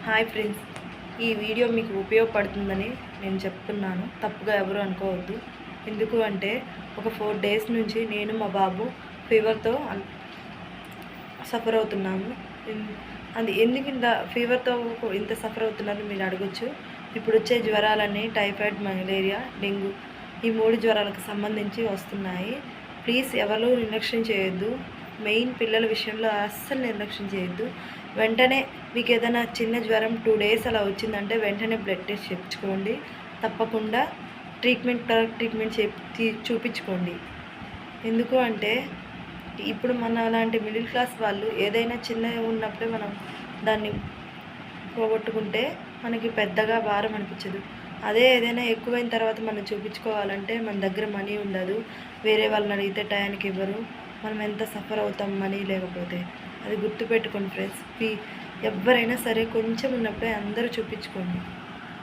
Hi friends, ఈ video మీకు ఉపయోగపడుతుందని నేను చెప్తున్నాను. తప్పుగా ఎవరు అనుకోవద్దు. ఎందుకు అంటే ఒక 4 డేస్ నుంచి నేను మా బాబు ఫీవర్తో సఫర్ అవుతున్నాము. అది ఎందుకు ఇంత ఫీవర్తో ఇంత సఫర్ అవుతున్నారో మీరు అడగచ్చు. ఇప్పుడు వచ్చే జ్వరాలన్నీ టైఫాయిడ్, మలేరియా, డెంగ్యూ ఈ 3 జ్వరాలకు సంబంధించి వస్తున్నాయి. ప్లీజ్ ఎవరు నిర్లక్ష్యం చేయొద్దు. మెయిన్ పిల్లల విషయంలో అస్సలు నిర్లక్ష్యం చేయొద్దు. వెంటనే మీకు ఏదైనా చిన్న జ్వరం 2 డేస్ అలా వచ్చిందంటే వెంటనే బ్లడ్ టెస్ట్ చేయించుకోండి. తప్పకుండా కరెక్ట్ ట్రీట్మెంట్ చూపించుకోండి. ఎందుకు అంటే ఇప్పుడు మన అలాంటి మిడిల్ క్లాస్ వాళ్ళు ఏదైనా చిన్నగా ఉన్నప్పుడే మనం దాన్ని పోగొట్టుకుంటే మనకి పెద్దగా భారం అనిపించదు. అదే ఏదైనా ఎక్కువైన తర్వాత మనం చూపించుకోవాలంటే మన దగ్గర మనీ ఉండదు. వేరే వాళ్ళని అడిగితే టయానికి ఇవ్వరు. మనం ఎంత సఫర్ అవుతాం మనీ లేకపోతే. అది గుర్తుపెట్టుకోండి ఫ్రెండ్స్. ఎవరైనా సరే కొంచెం ఉన్నప్పుడే అందరూ చూపించుకోండి.